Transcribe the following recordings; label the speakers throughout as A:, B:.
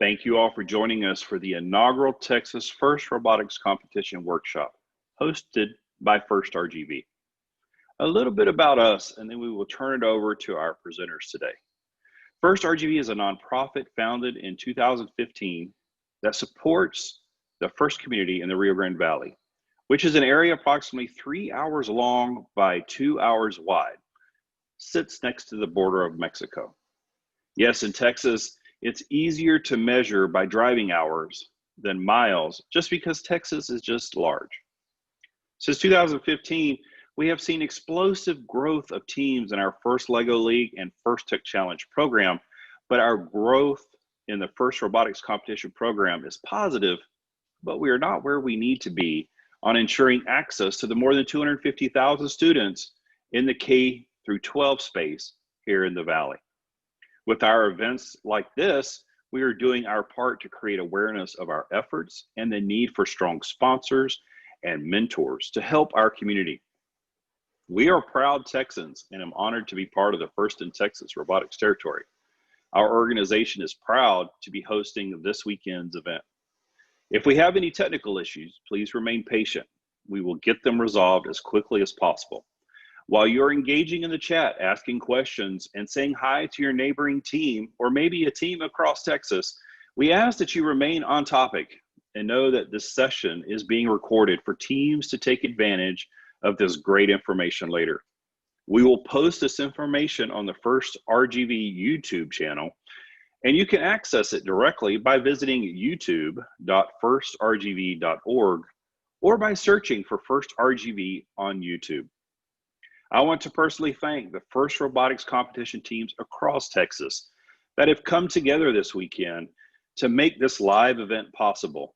A: Thank you all for joining us for the inaugural Texas FIRST Robotics Competition workshop, hosted by FIRST RGV. A little bit about us, and then we will turn it over to our presenters today. FIRST RGV is a nonprofit founded in 2015 that supports the FIRST community in the Rio Grande Valley, which is an area approximately 3 hours long by 2 hours wide, sits next to the border of Mexico. Yes, in Texas, it's easier to measure by driving hours than miles, just because Texas is just large. Since 2015, we have seen explosive growth of teams in our FIRST LEGO League and FIRST Tech Challenge program, but our growth in the FIRST Robotics Competition program is positive, but we are not where we need to be on ensuring access to the more than 250,000 students in the K through 12 space here in the Valley. With our events like this, we are doing our part to create awareness of our efforts and the need for strong sponsors and mentors to help our community. We are proud Texans, and I'm honored to be part of the FIRST in Texas Robotics Territory. Our organization is proud to be hosting this weekend's event. If we have any technical issues, please remain patient. We will get them resolved as quickly as possible. While you're engaging in the chat, asking questions, and saying hi to your neighboring team, or maybe a team across Texas, we ask that you remain on topic and know that this session is being recorded for teams to take advantage of this great information later. We will post this information on the FIRST RGV YouTube channel, and you can access it directly by visiting youtube.firstrgv.org or by searching for FIRST RGV on YouTube. I want to personally thank the FIRST Robotics Competition teams across Texas that have come together this weekend to make this live event possible,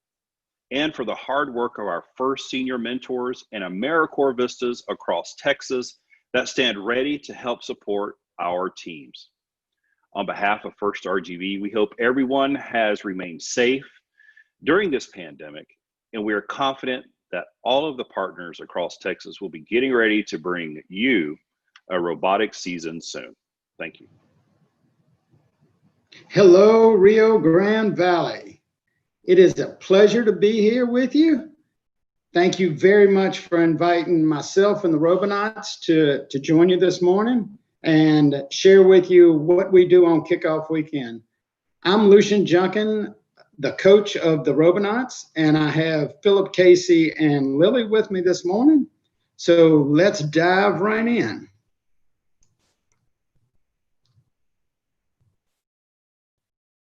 A: and for the hard work of our FIRST senior mentors and AmeriCorps Vistas across Texas that stand ready to help support our teams. On behalf of FIRST RGV, we hope everyone has remained safe during this pandemic, and we are confident that all of the partners across Texas will be getting ready to bring you a robotics season soon. Thank you.
B: Hello, Rio Grande Valley. It is a pleasure to be here with you. Thank you very much for inviting myself and the Robonauts to join you this morning and share with you what we do on kickoff weekend. I'm Lucian Junkin, the coach of the Robonauts, and I have Philip, Casey, and Lily with me this morning. So let's dive right in.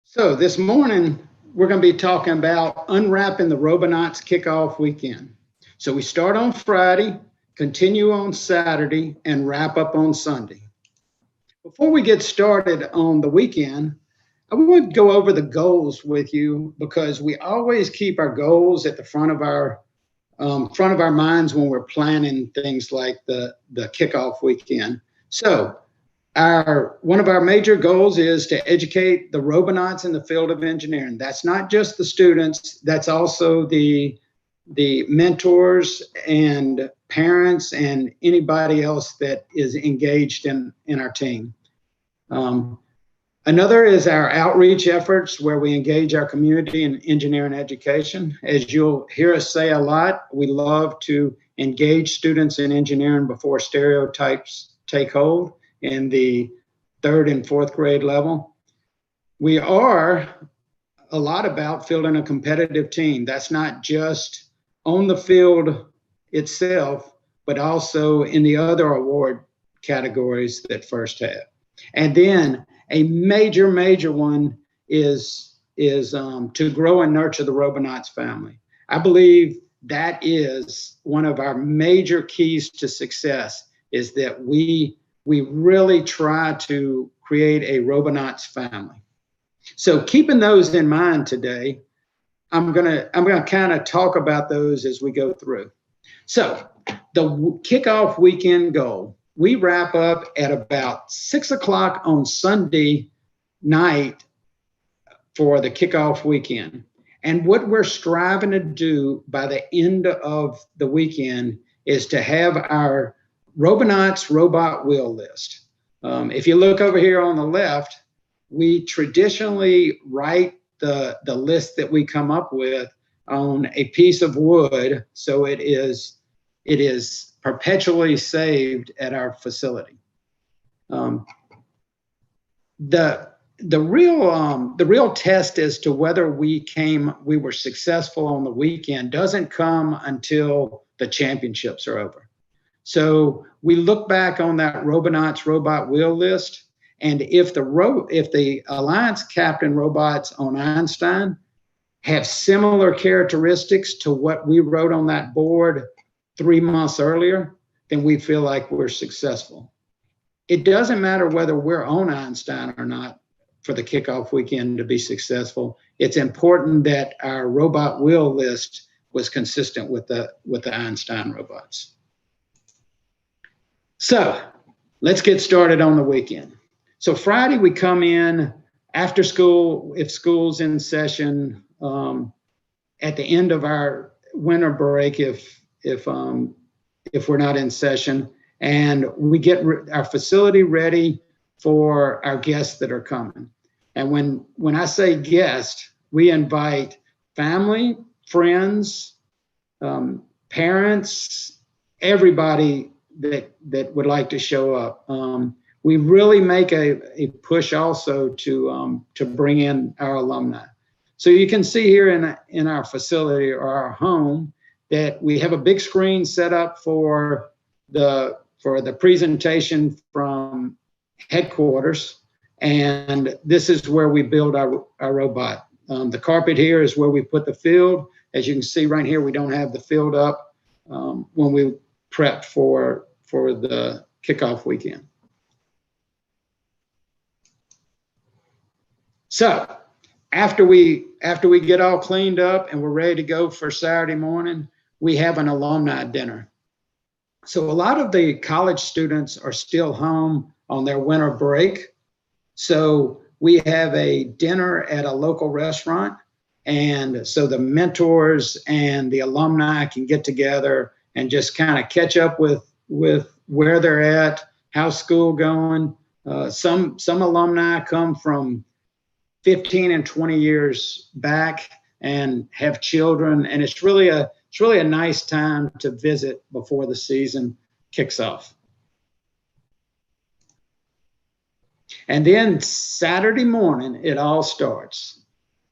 B: So this morning, we're going to be talking about unwrapping the Robonauts kickoff weekend. So we start on Friday, continue on Saturday, and wrap up on Sunday. Before we get started on the weekend, I want to go over the goals with you, because we always keep our goals at the front of our minds when we're planning things like the kickoff weekend. So one of our major goals is to educate the Robonauts in the field of engineering. That's not just the students, that's also the mentors and parents and anybody else that is engaged in our team. Another is our outreach efforts, where we engage our community in engineering education. As you'll hear us say a lot, we love to engage students in engineering before stereotypes take hold in the 3rd and 4th grade level. We are a lot about fielding a competitive team. That's not just on the field itself, but also in the other award categories that FIRST have. And then a major one is to grow and nurture the Robonauts family. I believe that is one of our major keys to success, is that we really try to create a Robonauts family. So keeping those in mind today, I'm gonna kind of talk about those as we go through. So the kickoff weekend goal, we wrap up at about 6 o'clock on Sunday night for the kickoff weekend. And what we're striving to do by the end of the weekend is to have our Robonauts robot wheel list. If you look over here on the left, we traditionally write the list that we come up with on a piece of wood, so it is perpetually saved at our facility. The real test as to whether we were successful on the weekend doesn't come until the championships are over. So we look back on that Robonauts robot wheel list, and if the Alliance Captain robots on Einstein have similar characteristics to what we wrote on that board 3 months earlier, then we feel like we're successful. It doesn't matter whether we're on Einstein or not for the kickoff weekend to be successful. It's important that our robot wheel list was consistent with the Einstein robots. So let's get started on the weekend. So Friday we come in after school, if school's in session, at the end of our winter break, if we're not in session, and we get our facility ready for our guests that are coming. And when I say guest, we invite family, friends, parents, everybody that would like to show up. We really make a push also to bring in our alumni. So you can see here in our facility or our home that we have a big screen set up for the presentation from headquarters, and this is where we build our robot. The carpet here is where we put the field. As you can see right here, we don't have the field up when we prep for the kickoff weekend. So after we get all cleaned up and we're ready to go for Saturday morning, we have an alumni dinner. So a lot of the college students are still home on their winter break. So we have a dinner at a local restaurant. And so the mentors and the alumni can get together and just kind of catch up with where they're at, how's school going. Some alumni come from 15 and 20 years back and have children. And it's really a nice time to visit before the season kicks off. And then Saturday morning, it all starts.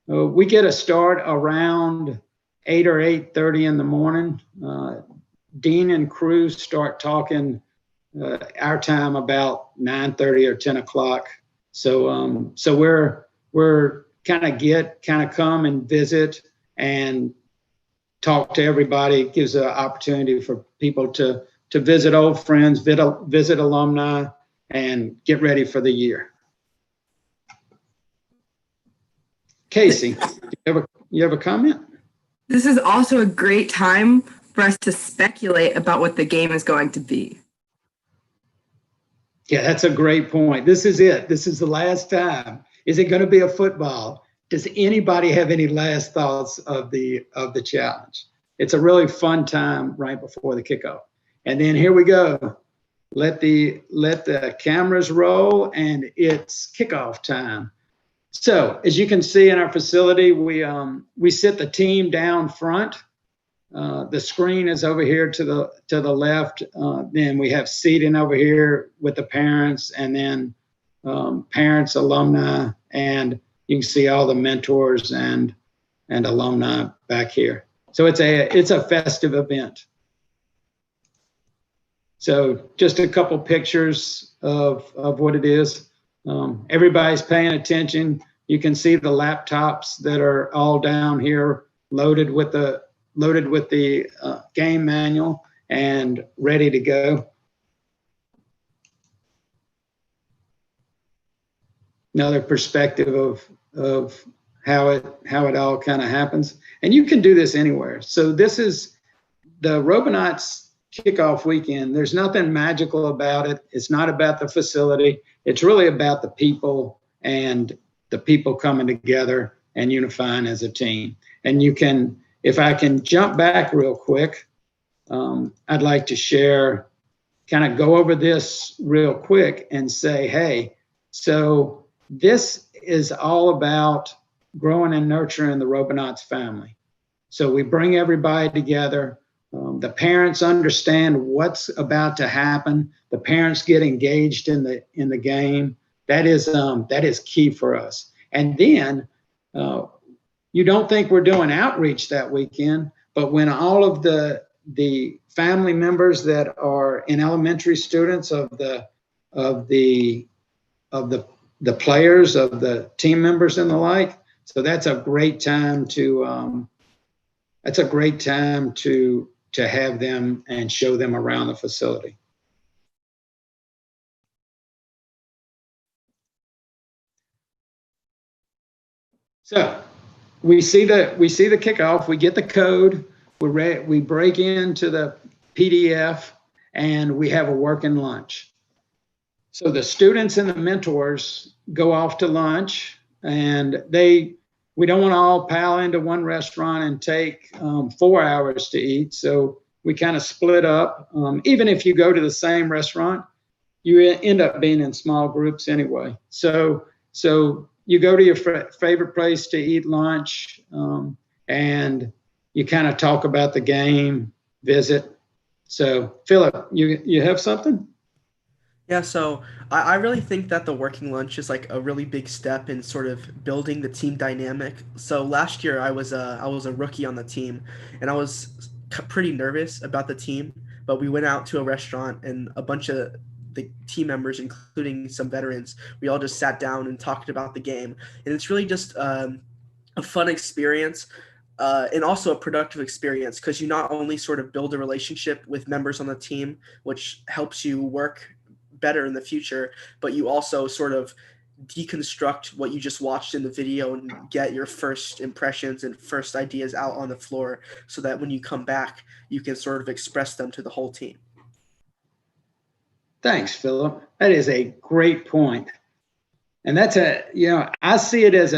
B: We get a start around 8 or 8:30 in the morning. Dean and crew start talking our time about 9:30 or 10 o'clock. So we're kind of come and visit and talk to everybody. It gives an opportunity for people to visit old friends, visit alumni, and get ready for the year. Casey, you have a comment?
C: This is also a great time for us to speculate about what the game is going to be.
B: Yeah, that's a great point. This is it. This is the last time. Is it going to be a football? Does anybody have any last thoughts of the challenge? It's a really fun time right before the kickoff. And then here we go. Let the cameras roll, and it's kickoff time. So as you can see in our facility, we sit the team down front. The screen is over here to the left. Then we have seating over here with the parents, and then parents, alumni, and you can see all the mentors and alumni back here. So it's a festive event. So just a couple pictures of what it is. Everybody's paying attention. You can see the laptops that are all down here loaded with the game manual and ready to go. Another perspective of how it all kind of happens. And you can do this anywhere. So this is the Robonauts kickoff weekend. There's nothing magical about it. It's not about the facility. It's really about the people and the people coming together and unifying as a team. And you can, if I can jump back real quick, I'd like to share, kind of go over this real quick and say, hey, so this is all about growing and nurturing the Robonauts family. So we bring everybody together. The parents understand what's about to happen. The parents get engaged in the game. That is key for us. And then you don't think we're doing outreach that weekend, but when all of the family members that are in elementary students of the players, of the team members and the like, so that's a great time to have them and show them around the facility. So we see the kickoff. We get the code. We break into the PDF, and we have a working lunch. So the students and the mentors go off to lunch, and we don't want to all pile into one restaurant and take 4 hours to eat. So we kind of split up. Even if you go to the same restaurant, you end up being in small groups anyway. So you go to your favorite place to eat lunch, and you kind of talk about the game, visit. So Philip, you have something?
D: Yeah, so I really think that the working lunch is like a really big step in sort of building the team dynamic. So last year I was a rookie on the team, and I was pretty nervous about the team, but we went out to a restaurant, and a bunch of the team members, including some veterans, we all just sat down and talked about the game. And it's really just a fun experience. And also a productive experience, because you not only sort of build a relationship with members on the team, which helps you work better in the future, but you also sort of deconstruct what you just watched in the video and get your first impressions and first ideas out on the floor, so that when you come back, you can sort of express them to the whole team.
B: Thanks, Philip. That is a great point. And that's I see it as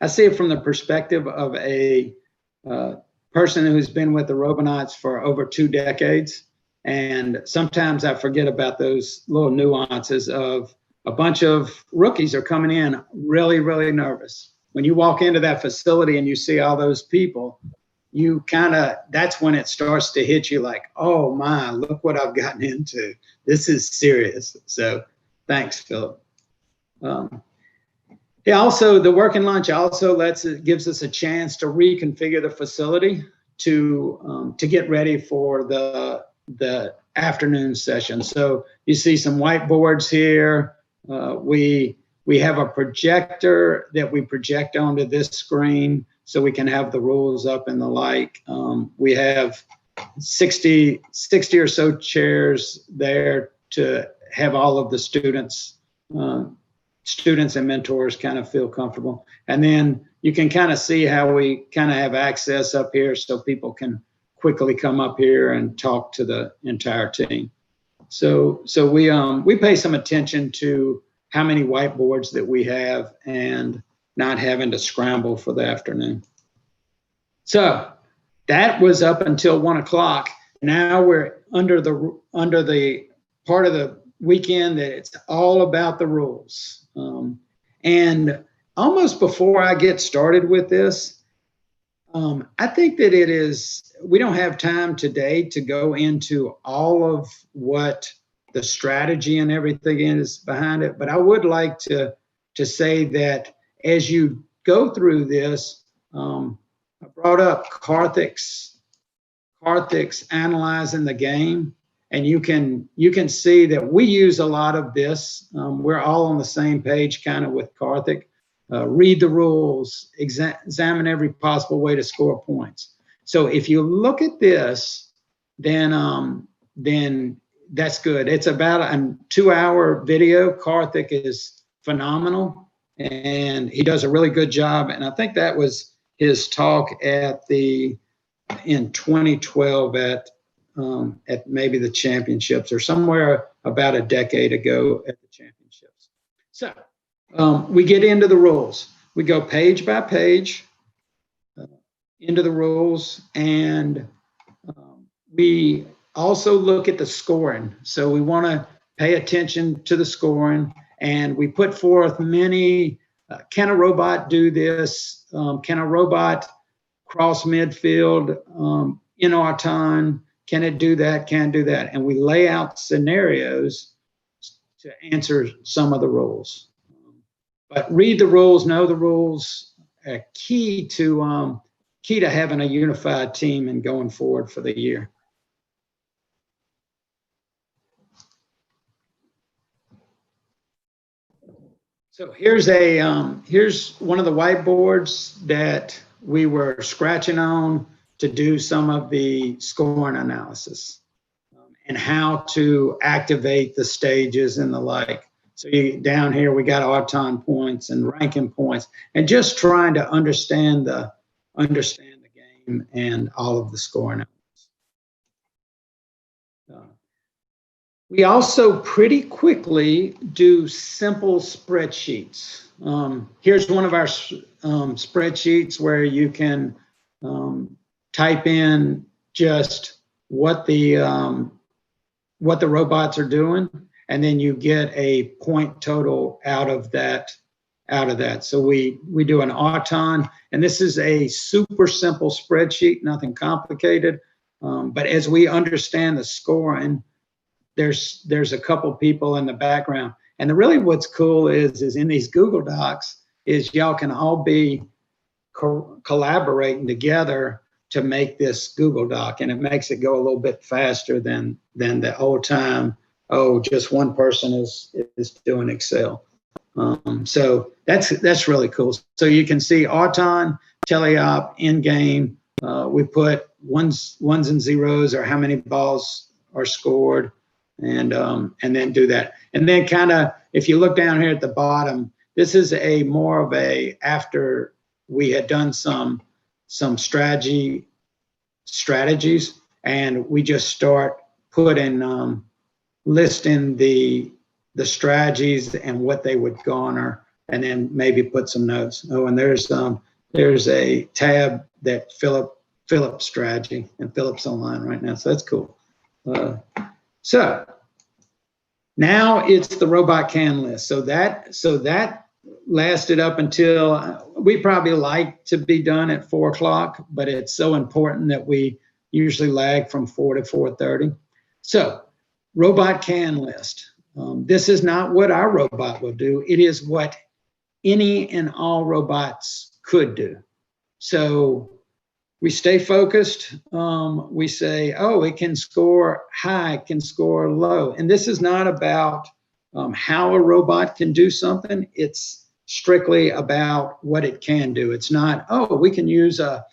B: I see it from the perspective of a person who's been with the Robonauts for over 2 decades. And sometimes I forget about those little nuances of a bunch of rookies are coming in really, really nervous. When you walk into that facility and you see all those people, that's when it starts to hit you like, oh my, look what I've gotten into. This is serious. So thanks, Philip. Also, the working lunch also gives us a chance to reconfigure the facility to get ready for the afternoon session. So you see some whiteboards here. We have a projector that we project onto this screen so we can have the rules up and the like. We have 60 or so chairs there to have all of the students and mentors kind of feel comfortable. And then you can kind of see how we kind of have access up here so people can quickly come up here and talk to the entire team. So we pay some attention to how many whiteboards that we have and not having to scramble for the afternoon. So that was up until 1 o'clock. Now we're under the part of the weekend that it's all about the rules. And almost before I get started with this, I think that we don't have time today to go into all of what the strategy and everything is behind it, but I would like to say that as you go through this, I brought up Karthik's analyzing the game, and you can see that we use a lot of this. We're all on the same page kind of with Karthik. Read the rules, examine every possible way to score points. So if you look at this, then that's good. It's about a 2-hour video. Karthik is phenomenal, and he does a really good job. And I think that was his talk in 2012 at maybe the championships, or somewhere about a decade ago at the championships. So we get into the rules. We go page by page into the rules, and we also look at the scoring. So we want to pay attention to the scoring, and we put forth many can a robot do this? Can a robot cross midfield in Auton? Can it do that? Can it do that? And we lay out scenarios to answer some of the rules. But read the rules, know the rules. Key to having a unified team and going forward for the year. So here's one of the whiteboards that we were scratching on to do some of the scoring analysis and how to activate the stages and the like. So down here we got Auton points and ranking points, and just trying to understand the game and all of the scoring elements. We also pretty quickly do simple spreadsheets. Here's one of our spreadsheets where you can type in just what the robots are doing, and then you get a point total out of that. So we do an Auton, and this is a super simple spreadsheet, nothing complicated. But as we understand the scoring, there's a couple people in the background. And really what's cool is in these Google Docs is y'all can all be collaborating together to make this Google Doc, and it makes it go a little bit faster than the old time. Oh, just one person is doing Excel. So that's really cool. So you can see Auton, teleop, in game. We put ones and zeros, or how many balls are scored, and then do that. And then kind of, if you look down here at the bottom, this is more of a after we had done some strategies, and we just start putting listing the strategies and what they would garner, and then maybe put some notes. Oh, and there's a tab that Philip's strategy, and Philip's online right now, so that's cool. So now it's the robot can list. So that lasted up until we probably like to be done at 4 o'clock, but it's so important that we usually lag from 4 to 4:30. So robot can list. This is not what our robot will do. It is what any and all robots could do. So we stay focused. We say, oh, it can score high, it can score low. And this is not about how a robot can do something. It's strictly about what it can do. It's not, oh, we can use a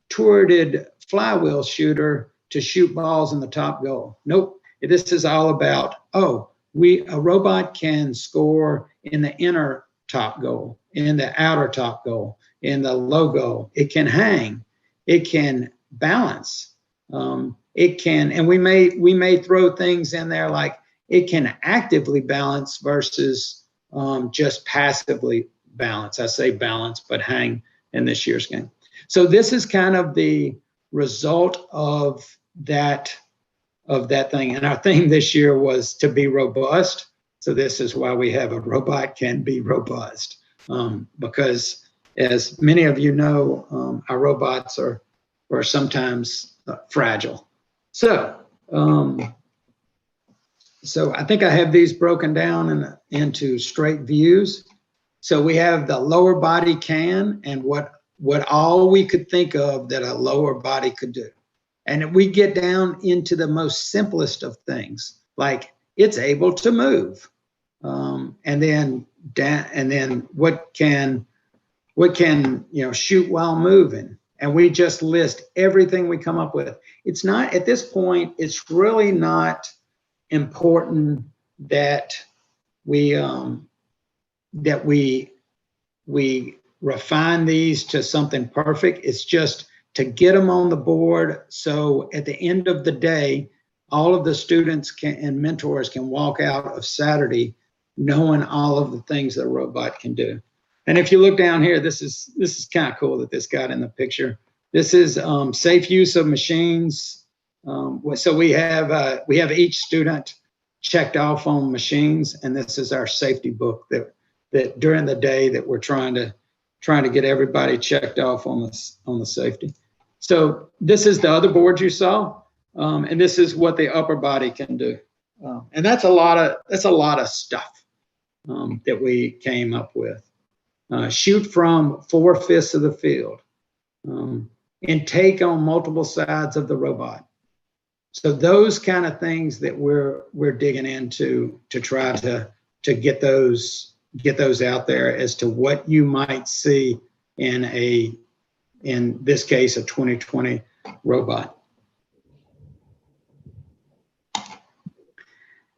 B: turreted flywheel shooter to shoot balls in the top goal. Nope. This is all about, a robot can score in the inner top goal, in the outer top goal, in the low goal. It can hang. It can balance. It can, and we may throw things in there like it can actively balance versus just passively balance. I say balance, but hang in this year's game. So this is kind of the result of that thing. And our theme this year was to be robust. So this is why we have a robot can be robust, because as many of you know, our robots are sometimes fragile. So I think I have these broken down into straight views. So we have the lower body can, and what all we could think of that a lower body could do. And we get down into the most simplest of things, like it's able to move, and then what can shoot while moving, and we just list everything we come up with. It's not, at this point, it's really not important that we refine these to something perfect. It's just to get them on the board, so at the end of the day, all of the students and mentors can walk out of Saturday knowing all of the things that a robot can do. And if you look down here, this is kind of cool that this got in the picture. This is safe use of machines. So we have each student checked off on machines, and this is our safety book that during the day that we're trying to get everybody checked off on the safety. So this is the other board you saw, and this is what the upper body can do, and that's a lot of stuff that we came up with. Shoot from 4/5 of the field, and take on multiple sides of the robot. So those kind of things that we're digging into to try to get those out there as to what you might see in this case a 2020 robot.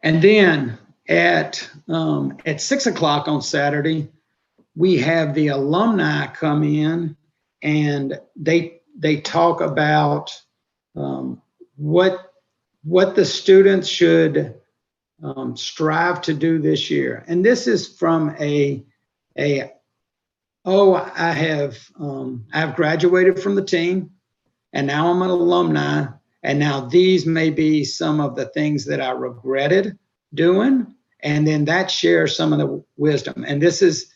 B: And then at 6 o'clock on Saturday, we have the alumni come in, and they talk about what the students should strive to do this year. And this is from I've graduated from the team, and now I'm an alumni, and now these may be some of the things that I regretted doing, and then that shares some of the wisdom. And this is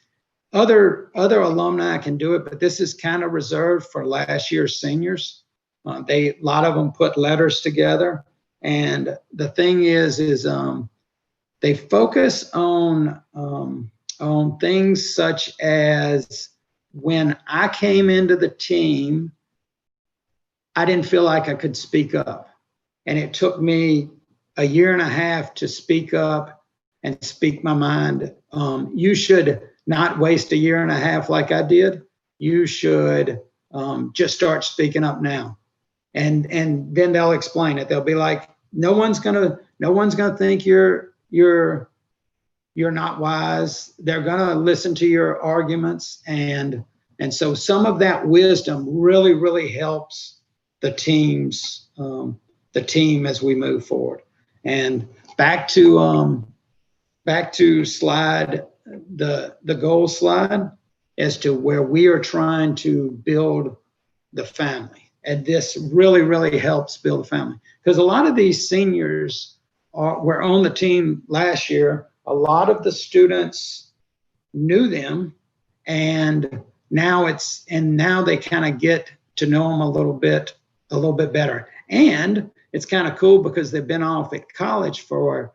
B: other alumni can do it, but this is kind of reserved for last year's seniors. A lot of them put letters together, and the thing is they focus on things such as, when I came into the team, I didn't feel like I could speak up, and it took me a year and a half to speak up and speak my mind. You should not waste a year and a half like I did. You should just start speaking up now. And then they'll explain it. They'll be like, no one's gonna think you're not wise. They're gonna listen to your arguments, and so some of that wisdom really helps the team as we move forward. And back to slide the goal slide as to where we are trying to build the family. And this really helps build a family, because a lot of these seniors were on the team last year. A lot of the students knew them, and now they kind of get to know them a little bit better. And it's kind of cool because they've been off at college for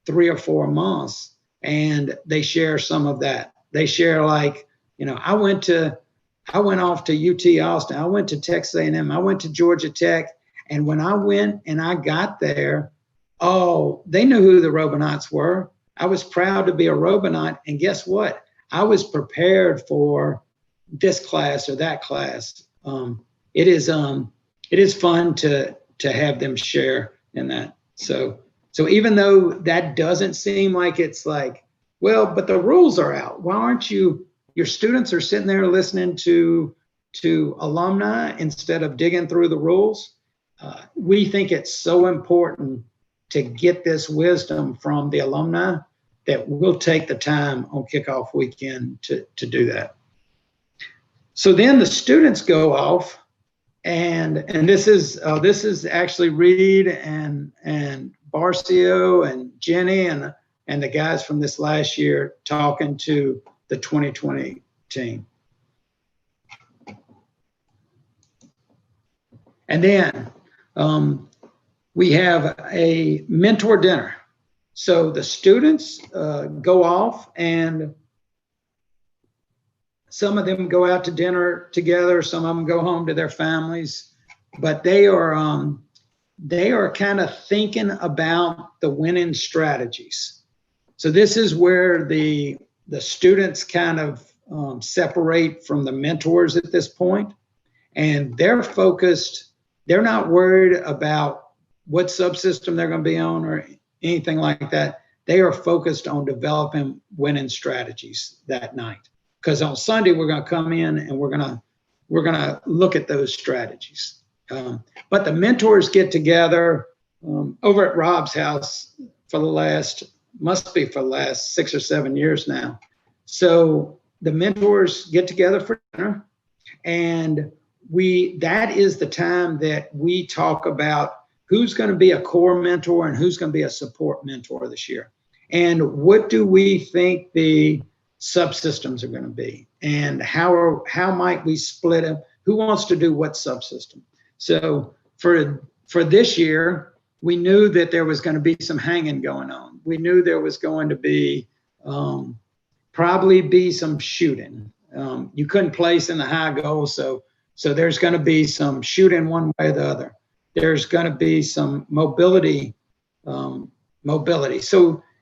B: 3 or 4 months, and they share some of that. They share, like, I went off to UT Austin. I went to Texas A&M. I went to Georgia Tech. And when I went and I got there, they knew who the Robonauts were. I was proud to be a Robonaut. And guess what? I was prepared for this class or that class. It is fun to have them share in that. So even though that doesn't seem like it's like, well, but the rules are out. Why aren't you? Your students are sitting there listening to alumni instead of digging through the rules. We think it's so important to get this wisdom from the alumni that we'll take the time on kickoff weekend to do that. So then the students go off, and this is actually Reed and Barcio and Jenny and the guys from this last year talking to the 2020 team. And then we have a mentor dinner. So the students go off, and some of them go out to dinner together. Some of them go home to their families, but they are kind of thinking about the winning strategies. So this is where the students kind of separate from the mentors at this point, and they're focused. They're not worried about what subsystem they're going to be on or anything like that. They are focused on developing winning strategies that night. Because on Sunday we're going to come in and we're going to look at those strategies. But the mentors get together over at Rob's house for the last 6 or 7 years now. So the mentors get together for dinner, and that is the time that we talk about who's going to be a core mentor and who's going to be a support mentor this year. And what do we think the subsystems are going to be, and how might we split them? Who wants to do what subsystem? So for this year, we knew that there was going to be some hanging going on. We knew there was going to be probably be some shooting. You couldn't place in the high goal, so there's going to be some shooting one way or the other. There's going to be some mobility. So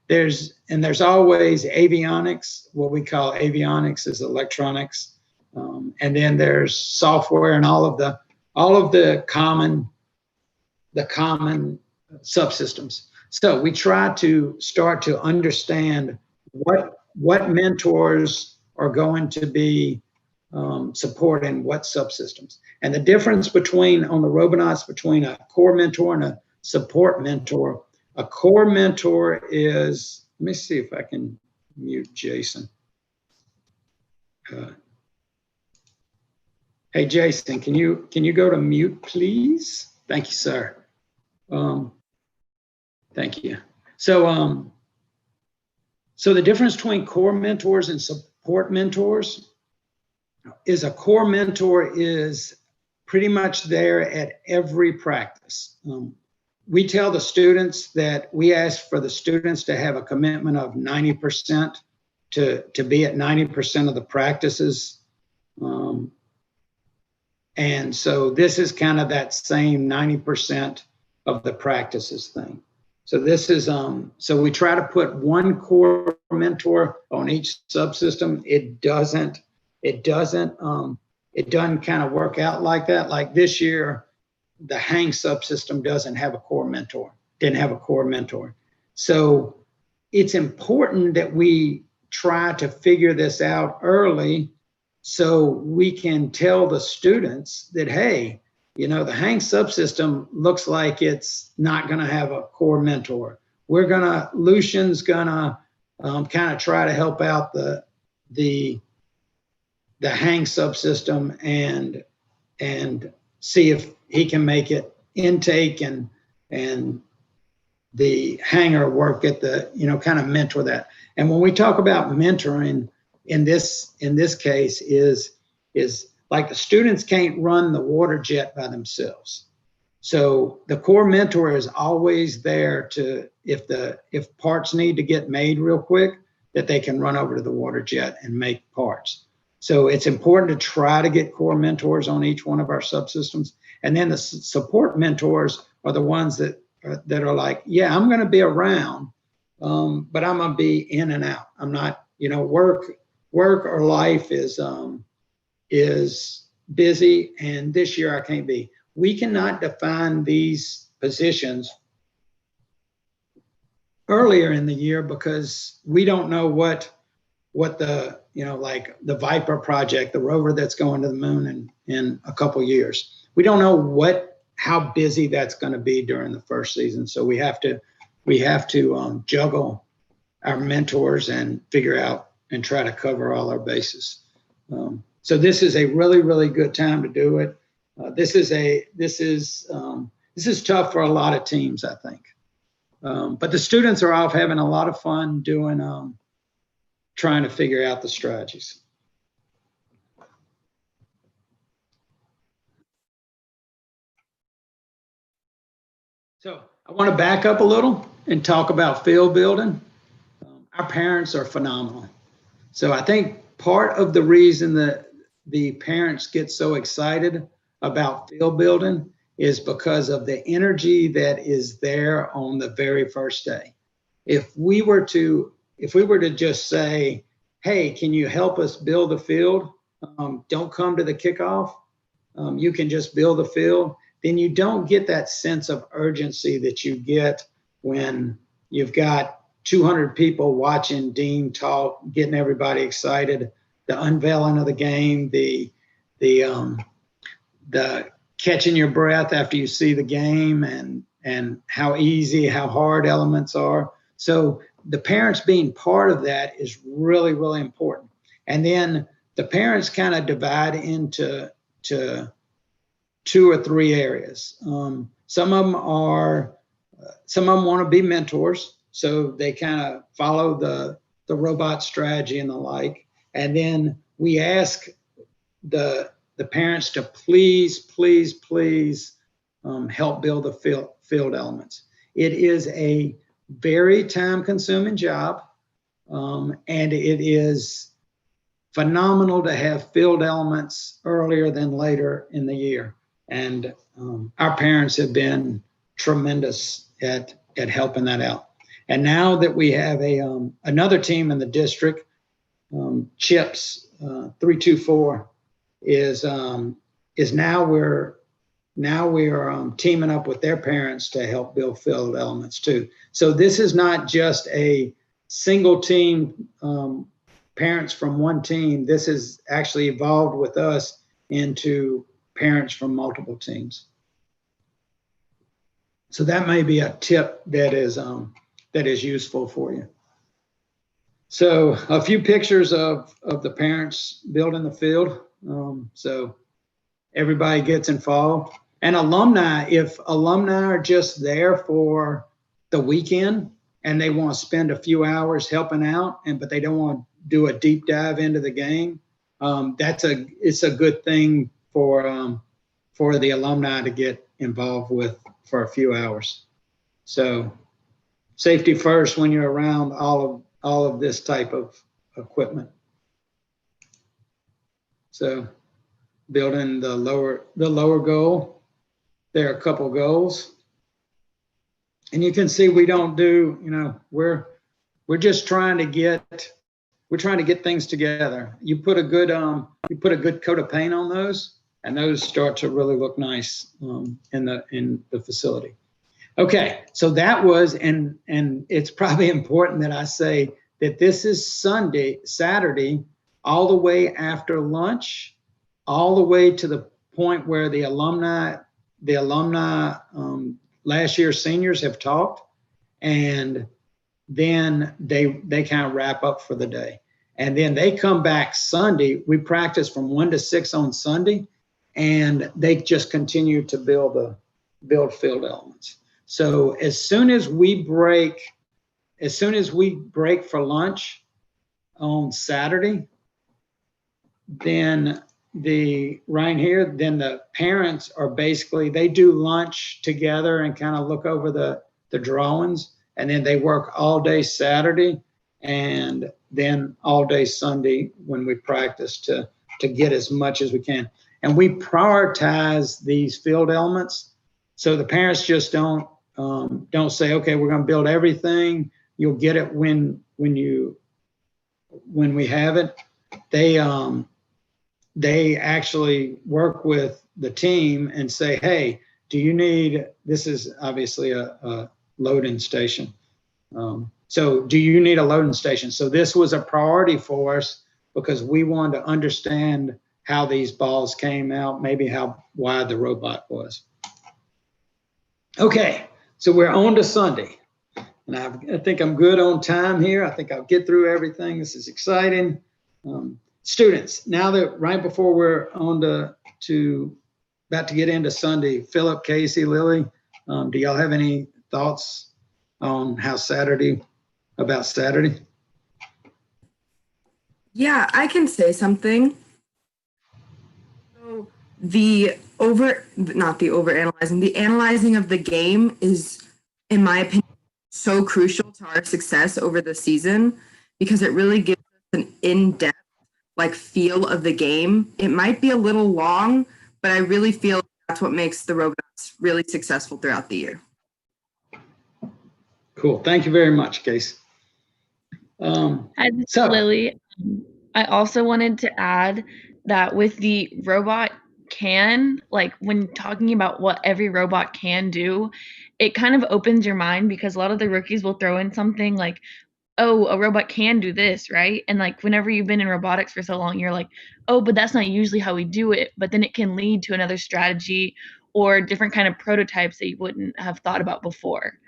B: there's always avionics. What we call avionics is electronics, and then there's software and all of the common subsystems. So we try to start to understand what mentors are going to be supporting what subsystems. And the difference on the Robonauts between a core mentor and a support mentor, a core mentor is, let me see if I can mute Jason. Hey, Jason, can you go to mute, please? Thank you, sir. Thank you. So the difference between core mentors and support mentors is a core mentor is pretty much there at every practice. We tell the students that we ask for the students to have a commitment of 90% to be at 90% of the practices. And so this is kind of that same 90% of the practices thing. So this is, so we try to put one core mentor on each subsystem. It doesn't kind of work out like that. Like this year, the hang subsystem didn't have a core mentor. So it's important that we try to figure this out early so we can tell the students that, hey, the hang subsystem looks like it's not going to have a core mentor. Lucian's gonna kind of try to help out the hang subsystem and see if he can make it intake and the hanger work at the, kind of mentor that. And when we talk about mentoring in this case is like the students can't run the water jet by themselves. So the core mentor is always there to, if parts need to get made real quick, that they can run over to the water jet and make parts. So it's important to try to get core mentors on each one of our subsystems. And then the support mentors are the ones that are like, yeah, I'm going to be around, but I'm going to be in and out. I'm not, work or life is busy, and this year I can't be. We cannot define these positions earlier in the year because we don't know what the, like the Viper project, the rover that's going to the moon in a couple years. We don't know how busy that's going to be during the first season. So we have to juggle our mentors and figure out and try to cover all our bases. So this is a really, really good time to do it. This is tough for a lot of teams, I think. But the students are off having a lot of fun doing, trying to figure out the strategies. So I want to back up a little and talk about field building. Our parents are phenomenal. So I think part of the reason that the parents get so excited about field building is because of the energy that is there on the very first day. If we were to just say, hey, can you help us build a field? Don't come to the kickoff. You can just build a field. Then you don't get that sense of urgency that you get when you've got 200 people watching Dean talk, getting everybody excited, the unveiling of the game, the catching your breath after you see the game, and how easy, how hard elements are. So the parents being part of that is really, really important. And then the parents kind of divide into 2 or 3 areas. Some of them want to be mentors, so they kind of follow the robot strategy and the like. And then we ask the parents to please help build the field elements. It is a very time-consuming job, and it is phenomenal to have field elements earlier than later in the year. And our parents have been tremendous at helping that out. And now that we have another team in the district, CHIPS 324 is now we are teaming up with their parents to help build field elements too. So this is not just a single team, parents from one team. This has actually evolved with us into parents from multiple teams. So that may be a tip that is useful for you. So a few pictures of the parents building the field. So everybody gets involved. And alumni, if alumni are just there for the weekend and they want to spend a few hours helping out, but they don't want to do a deep dive into the game, it's a good thing for the alumni to get involved with for a few hours. So safety first when you're around all of this type of equipment. So building the lower goal. There are a couple goals. And you can see we don't do, we're just trying to get things together. You put a good coat of paint on those, and those start to really look nice in the facility. Okay, so that was, and it's probably important that I say that this is Saturday, all the way after lunch, all the way to the point where the alumni last year's seniors have talked, and then they kind of wrap up for the day. And then they come back Sunday. We practice from 1 to 6 on Sunday, and they just continue to build field elements. So as soon as we break for lunch on Saturday, then the parents are basically, they do lunch together and kind of look over the drawings, and then they work all day Saturday and then all day Sunday when we practice to get as much as we can. And we prioritize these field elements, so the parents just don't say, okay, we're going to build everything. You'll get it when we have it. They actually work with the team and say, hey, this is obviously a loading station. So do you need a loading station? So this was a priority for us because we wanted to understand how these balls came out, maybe how wide the robot was. Okay, so we're on to Sunday. And I think I'm good on time here. I think I'll get through everything. This is exciting. Students, now that right before we're on about to get into Sunday, Philip, Casey, Lily, do y'all have any thoughts on about Saturday?
C: Yeah, I can say something. So the analyzing of the game is, in my opinion, so crucial to our success over the season, because it really gives us an in-depth feel of the game. It might be a little long, but I really feel that's what makes the Robonauts really successful throughout the year.
B: Cool. Thank you very much, Case.
E: Lily, I also wanted to add that with the robot when talking about what every robot can do, it kind of opens your mind, because a lot of the rookies will throw in something like, oh, a robot can do this, right? And whenever you've been in robotics for so long, you're like, oh, but that's not usually how we do it. But then it can lead to another strategy or different kind of prototypes that you wouldn't have thought about before.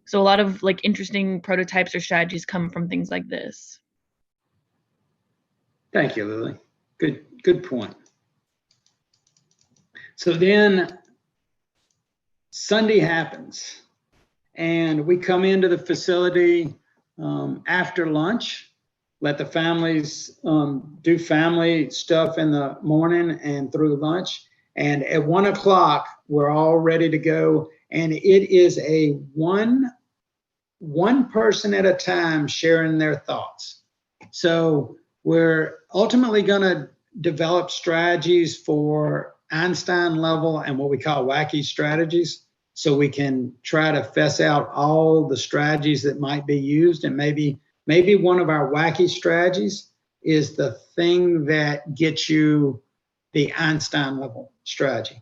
E: So a lot of interesting prototypes or strategies come from things like this.
B: Thank you, Lily. Good point. So then Sunday happens, and we come into the facility after lunch, let the families do family stuff in the morning and through lunch. And at 1 o'clock, we're all ready to go. And it is a one person at a time sharing their thoughts. So we're ultimately going to develop strategies for Einstein level and what we call wacky strategies. So we can try to fess out all the strategies that might be used. And maybe one of our wacky strategies is the thing that gets you the Einstein level strategy.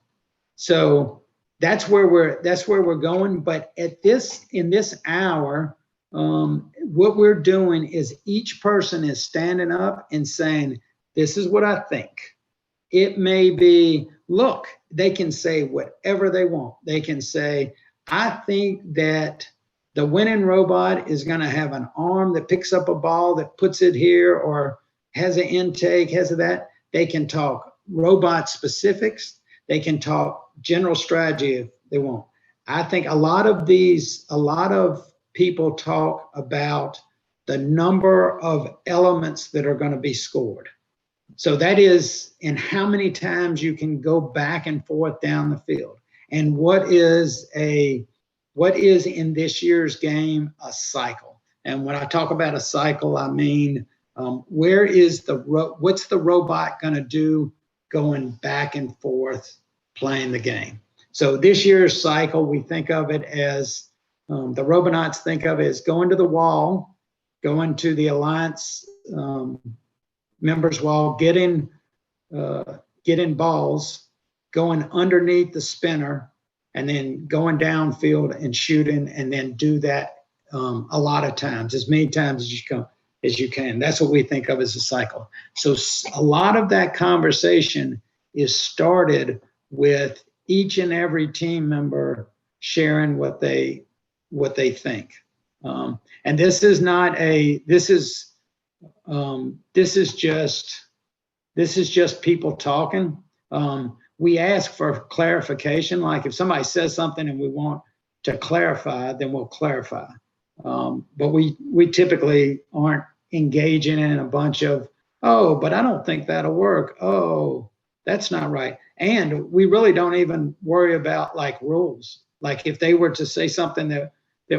B: So that's where we're going. But in this hour, what we're doing is each person is standing up and saying, this is what I think. It may be, look, they can say whatever they want. They can say, I think that the winning robot is going to have an arm that picks up a ball that puts it here, or has an intake, has that. They can talk robot specifics. They can talk general strategy if they want. I think a lot of people talk about the number of elements that are going to be scored. So that is in how many times you can go back and forth down the field. And what is in this year's game a cycle? And when I talk about a cycle, I mean, what's the robot going to do going back and forth playing the game? So this year's cycle, we think of it as, the Robonauts think of it as going to the wall, going to the Alliance members wall, getting balls, going underneath the spinner, and then going downfield and shooting, and then do that a lot of times, as many times as you can. That's what we think of as a cycle. So a lot of that conversation is started with each and every team member sharing what they think. And this is just people talking. We ask for clarification. Like if somebody says something and we want to clarify, then we'll clarify. But we typically aren't engaging in a bunch of, oh, but I don't think that'll work. Oh, that's not right. And we really don't even worry about like rules. Like if they were to say something that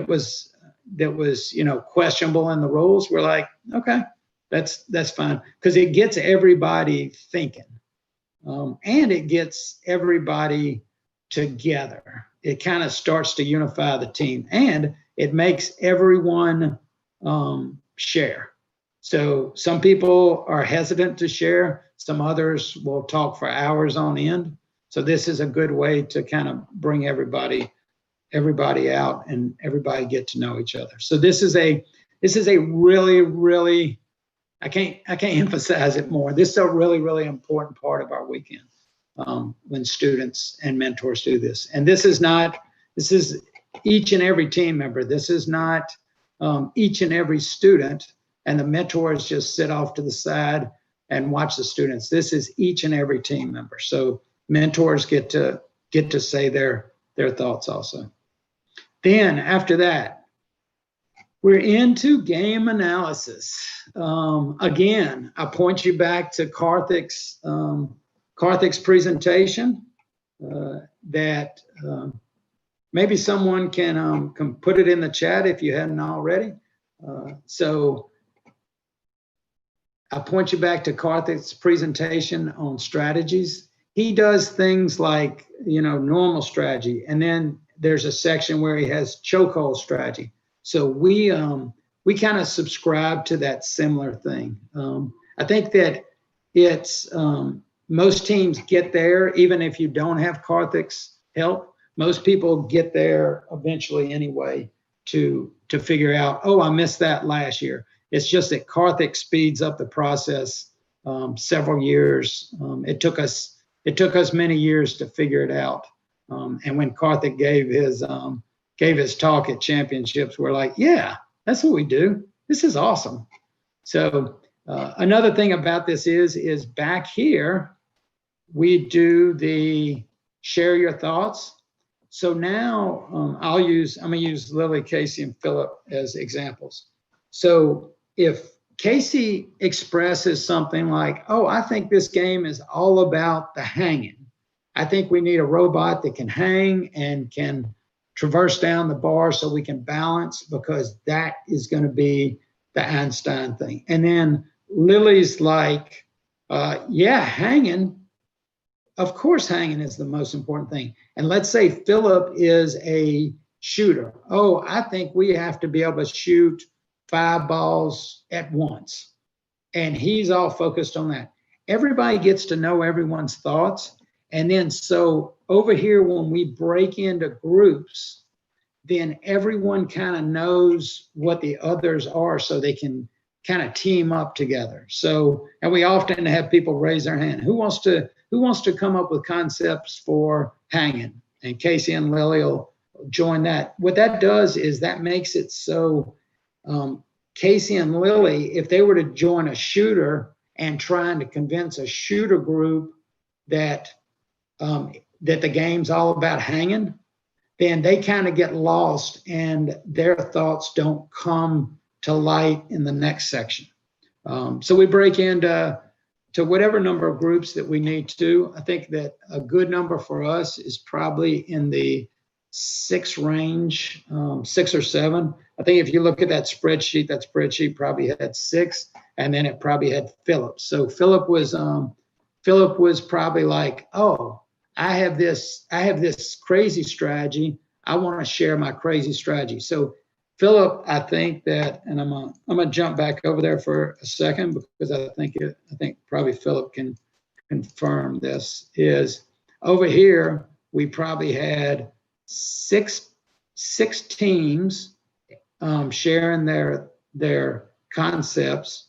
B: was questionable in the rules, we're like, okay, that's fine, because it gets everybody thinking, and it gets everybody together. It kind of starts to unify the team, and it makes everyone share. So some people are hesitant to share. Some others will talk for hours on end. So this is a good way to kind of bring everybody out and everybody get to know each other. So this is a really, really, I can't emphasize it more. This is a really, really important part of our weekend when students and mentors do this. And this is each and every team member. This is not each and every student, and the mentors just sit off to the side and watch the students. This is each and every team member. So mentors get to say their thoughts also. Then after that, we're into game analysis. Again, I point you back to Karthik's presentation that maybe someone can put it in the chat if you hadn't already. So I point you back to Karthik's presentation on strategies. He does things like, normal strategy, and then there's a section where he has chokehold strategy. So we kind of subscribe to that similar thing. I think that it's most teams get there, even if you don't have Karthik's help. Most people get there eventually anyway to figure out, oh, I missed that last year. It's just that Karthik speeds up the process several years. It took us many years to figure it out. And when Karthik gave his talk at championships, we're like, yeah, that's what we do. This is awesome. So another thing about this is back here, we do the share your thoughts. So now I'm going to use Lily, Casey, and Philip as examples. So if Casey expresses something like, oh, I think this game is all about the hanging. I think we need a robot that can hang and can traverse down the bar so we can balance, because that is going to be the Einstein thing. And then Lily's like, yeah, hanging. Of course, hanging is the most important thing. And let's say Philip is a shooter. Oh, I think we have to be able to shoot 5 balls at once. And he's all focused on that. Everybody gets to know everyone's thoughts. And then so over here, when we break into groups, then everyone kind of knows what the others are, so they can kind of team up together. So, and we often have people raise their hand. Who wants to come up with concepts for hanging? And Casey and Lily will join that. What that does is that makes it so Casey and Lily, if they were to join a shooter and trying to convince a shooter group that that the game's all about hanging, then they kind of get lost and their thoughts don't come to light in the next section. So we break into whatever number of groups that we need to. I think that a good number for us is probably in the 6 range, 6 or 7. I think if you look at that spreadsheet probably had 6, and then it probably had Philip. So Philip was probably like, oh, I have this crazy strategy. I want to share my crazy strategy. So Philip, I think that, and I'm gonna jump back over there for a second, because I think probably Philip can confirm this, is over here we probably had six teams sharing their concepts.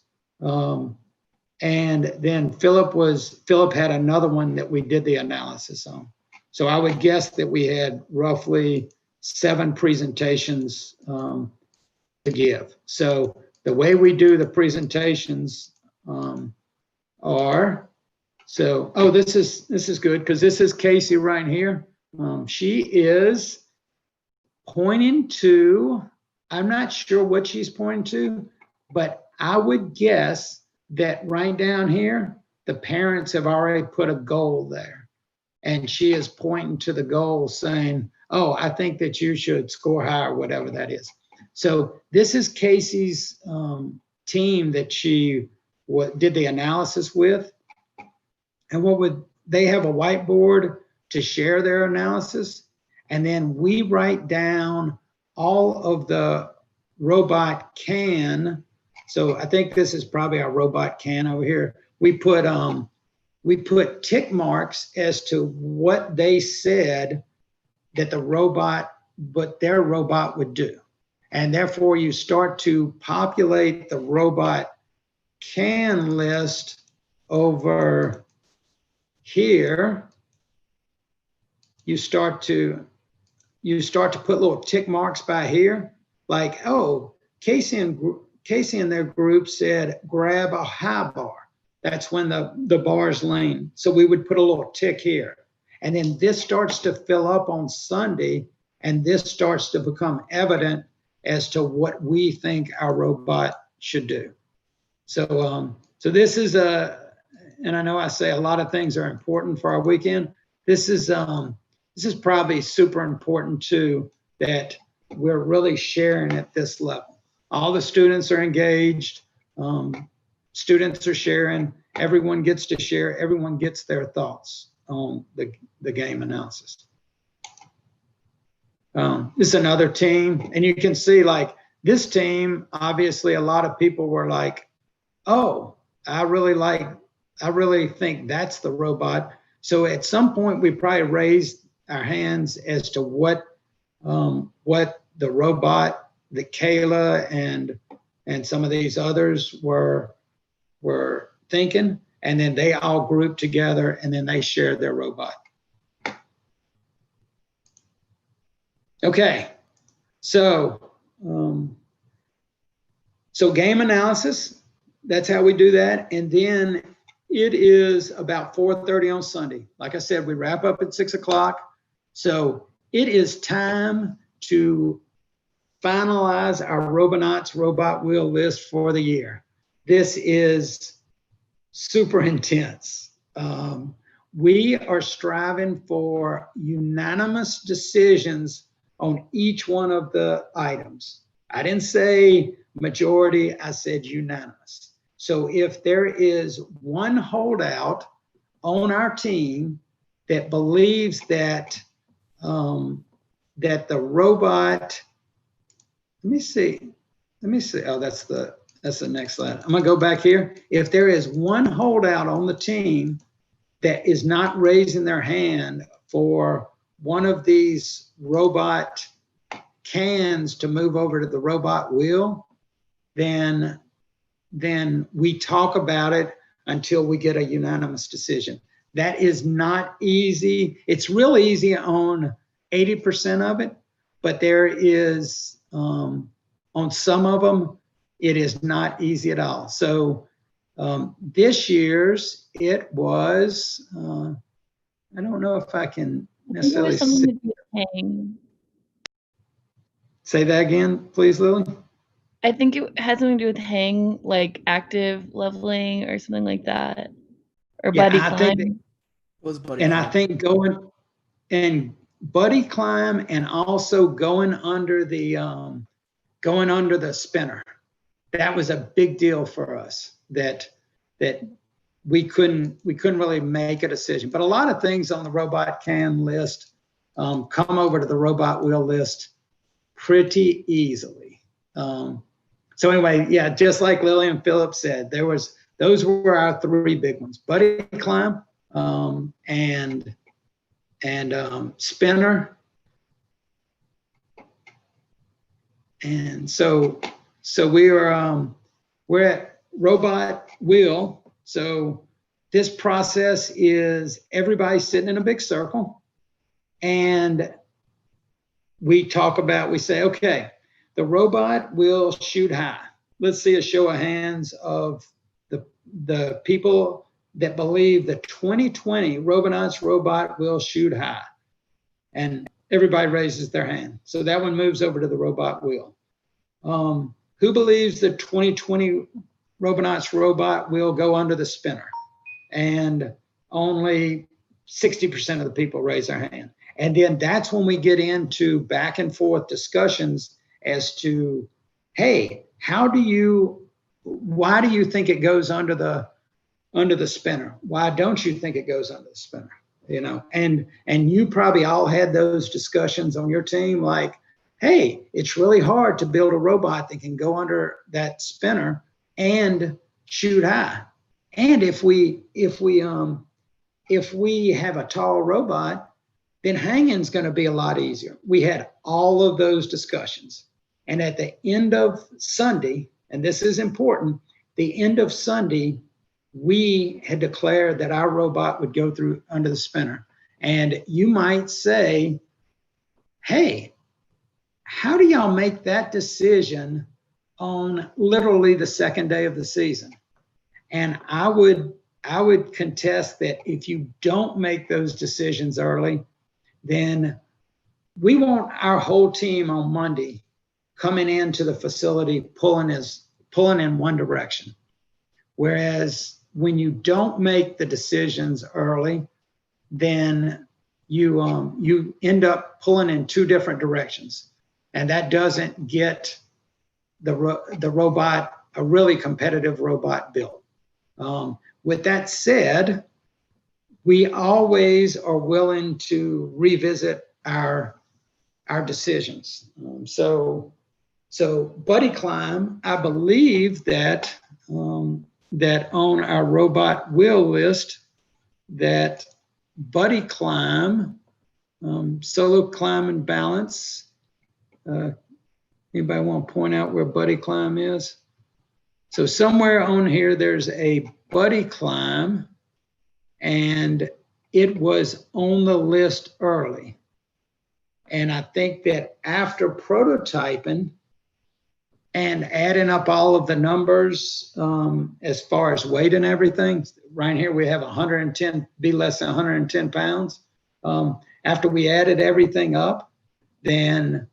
B: And then Philip had another one that we did the analysis on. So I would guess that we had roughly 7 presentations to give. So the way we do the presentations are, so, oh, this is good, because this is Casey right here. She is pointing to, I'm not sure what she's pointing to, but I would guess that right down here, the parents have already put a goal there. And she is pointing to the goal saying, oh, I think that you should score high, or whatever that is. So this is Casey's team that she did the analysis with. And they have a whiteboard to share their analysis. And then we write down all of the robot can. So I think this is probably our robot can over here. We put tick marks as to what they said that their robot would do. And therefore you start to populate the robot can list over here. You start to put little tick marks by here, like, oh, Casey and their group said, grab a high bar. That's when the bars lean. So we would put a little tick here. And then this starts to fill up on Sunday, and this starts to become evident as to what we think our robot should do. So this is and I know I say a lot of things are important for our weekend. This is probably super important too, that we're really sharing at this level. All the students are engaged. Students are sharing. Everyone gets to share. Everyone gets their thoughts on the game analysis. This is another team, and you can see, like, this team, obviously a lot of people were like, oh, I really think that's the robot. So at some point we probably raised our hands as to what the robot that Kayla and some of these others were thinking, and then they all grouped together and then they shared their robot. Okay, so game analysis, that's how we do that. And then it is about 4:30 on Sunday. Like I said, we wrap up at 6 o'clock. So it is time to finalize our Robonauts robot wheel list for the year. this is super intense. We are striving for unanimous decisions on each one of the items. I didn't say majority, I said unanimous. So if there is one holdout on our team that believes that that the robot, let me see. Oh, that's the next slide. I'm gonna go back here. If there is one holdout on the team that is not raising their hand for one of these robot cans to move over to the robot wheel, then we talk about it until we get a unanimous decision. That is not easy. It's real easy on 80% of it, but there is, on some of them, it is not easy at all. So this year's, it was, I don't know if I can necessarily
E: something to do with hang.
B: Say that again, please, Lily.
E: I think it had something to do with hang, like active leveling or something like that, or buddy climb.
D: Was buddy climb.
B: I think going and buddy climb, and also going under the spinner. That was a big deal for us. That we couldn't really make a decision. But a lot of things on the robot can list come over to the robot wheel list pretty easily. So anyway, yeah, just like Lily and Philip said, those were our three big ones: buddy climb, and spinner. And so we're at robot wheel. So this process is everybody sitting in a big circle, and we say, okay, the robot will shoot high. Let's see a show of hands of the people that believe the 2020 Robonauts robot will shoot high. And everybody raises their hand. So that one moves over to the robot wheel. Who believes the 2020 Robonauts robot will go under the spinner? And only 60% of the people raise their hand. And then that's when we get into back and forth discussions as to, hey, why do you think it goes under the spinner? Why don't you think it goes under the spinner? You know, and you probably all had those discussions on your team, like, hey, it's really hard to build a robot that can go under that spinner and shoot high. And if we have a tall robot, then hanging's going to be a lot easier. We had all of those discussions. And at the end of Sunday, and this is important, the end of Sunday, we had declared that our robot would go through under the spinner. And you might say, hey, how do y'all make that decision on literally the second day of the season? And I would contest that if you don't make those decisions early, then we want our whole team on Monday coming into the facility pulling in one direction. Whereas when you don't make the decisions early, then you end up pulling in two different directions, and that doesn't get the robot, a really competitive robot, built. With that said, we always are willing to revisit our decisions. So buddy climb, I believe that that on our robot wheel list, that buddy climb, solo climb and balance. Anybody want to point out where buddy climb is? So somewhere on here, there's a buddy climb, and it was on the list early. And I think that after prototyping and adding up all of the numbers as far as weight and everything, right here we have 110, be less than 110 pounds. After we added everything up, then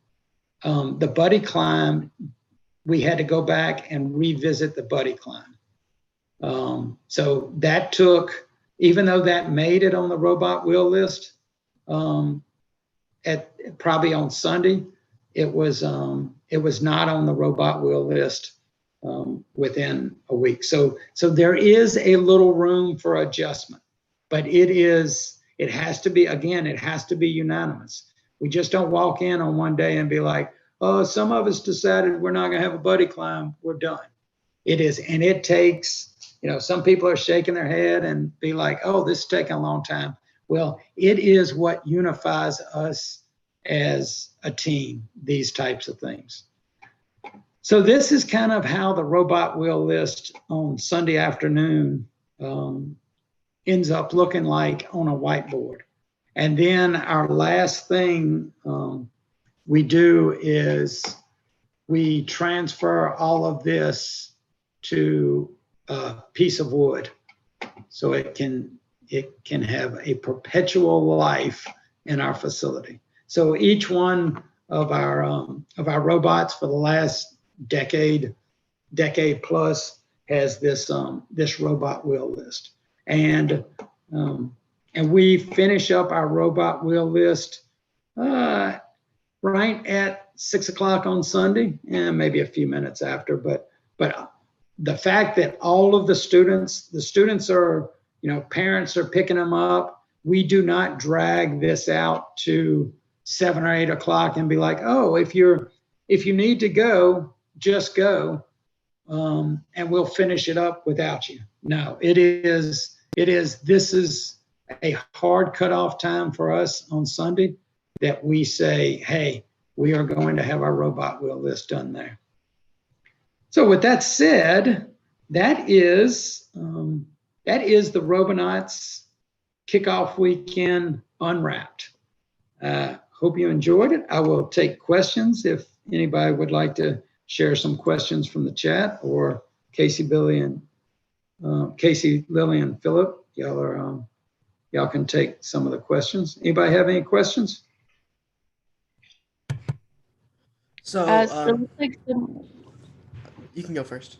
B: the buddy climb, we had to go back and revisit the buddy climb. So that took, even though that made it on the robot wheel list, at probably on Sunday, it was not on the robot wheel list within a week. So there is a little room for adjustment, but it has to be, again, it has to be unanimous. We just don't walk in on one day and be like, oh, some of us decided we're not going to have a buddy climb. We're done. It is, and it takes, some people are shaking their head and be like, oh, this is taking a long time. Well, it is what unifies us as a team, these types of things. So this is kind of how the robot wheel list on Sunday afternoon ends up looking like on a whiteboard. And then our last thing we do is we transfer all of this to a piece of wood, so it can have a perpetual life in our facility. So each one of our robots for the last decade plus has this robot wheel list, and we finish up our robot wheel list right at 6 o'clock on Sunday, and maybe a few minutes after. But the fact that all of the students are, parents are picking them up. We do not drag this out to 7 or 8 o'clock and be like, oh, if you need to go, just go, and we'll finish it up without you. No, this is a hard cutoff time for us on Sunday that we say, hey, we are going to have our robot wheel list done there. So with that said, that is the Robonauts kickoff weekend unwrapped. Hope you enjoyed it. I will take questions if anybody would like to share some questions from the chat, or Casey, Lily, and Philip, y'all can take some of the questions. Anybody have any questions?
D: So you can go first.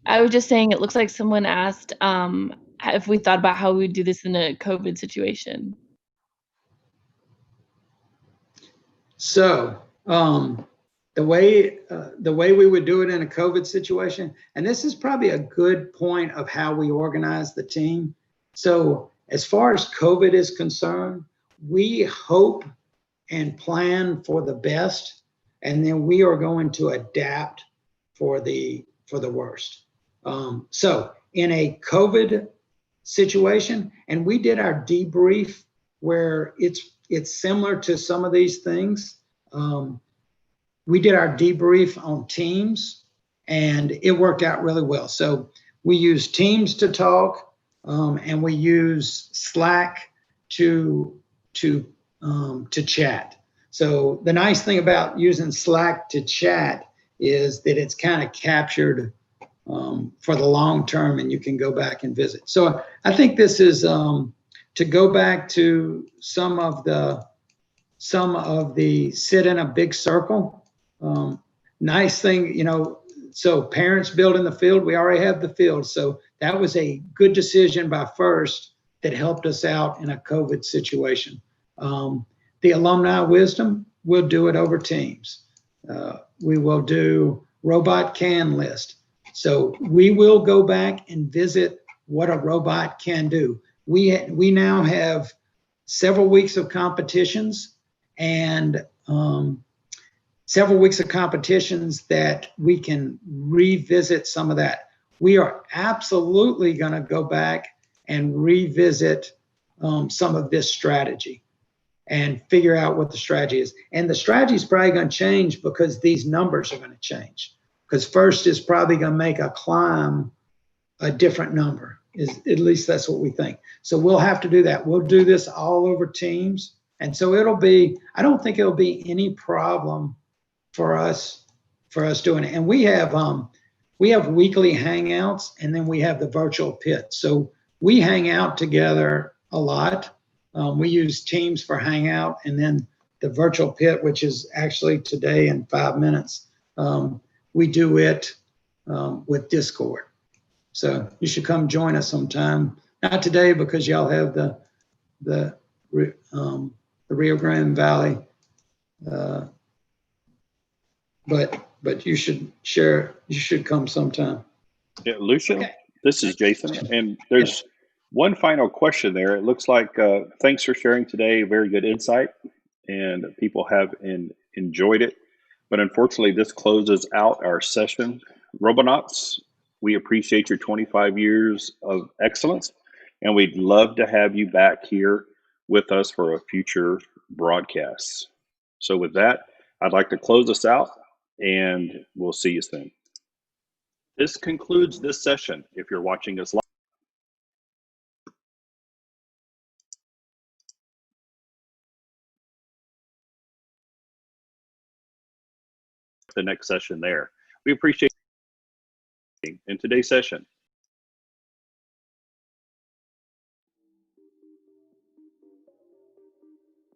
E: I was just saying, it looks like someone asked if we thought about how we would do this in a COVID situation.
B: So the way we would do it in a COVID situation, and this is probably a good point of how we organize the team. So as far as COVID is concerned, we hope and plan for the best, and then we are going to adapt for the worst. So in a COVID situation, and we did our debrief where it's similar to some of these things. We did our debrief on Teams, and it worked out really well. So we use Teams to talk, and we use Slack to chat. So the nice thing about using Slack to chat is that it's kind of captured for the long term, and you can go back and visit. So I think this is to go back to some of the sit in a big circle. Nice thing, so parents building the field, we already have the field. So that was a good decision by FIRST that helped us out in a COVID situation. The alumni wisdom, we'll do it over Teams. We will do robot can list. So we will go back and visit what a robot can do. We now have several weeks of competitions, and several weeks of competitions that we can revisit some of that. We are absolutely going to go back and revisit some of this strategy and figure out what the strategy is. And the strategy is probably going to change because these numbers are going to change. Because FIRST is probably going to make a climb a different number. At least that's what we think. So we'll have to do that. We'll do this all over Teams. And so I don't think it'll be any problem for us doing it. And we have weekly hangouts, and then we have the virtual pit. So we hang out together a lot. We use Teams for Hangout, and then the virtual pit, which is actually today in 5 minutes. We do it with Discord. So you should come join us sometime. Not today because y'all have the Rio Grande Valley, but you should share. You should come sometime.
A: Yeah, Lucia,
B: Okay.
A: this is Jason, and there's one final question there. It looks like thanks for sharing today. Very good insight, and people have enjoyed it. But unfortunately, this closes out our session. Robonauts, we appreciate your 25 years of excellence, and we'd love to have you back here with us for a future broadcast. So with that, I'd like to close us out, and we'll see you soon. This concludes this session. If you're watching us live, the next session there. We appreciate in today's session.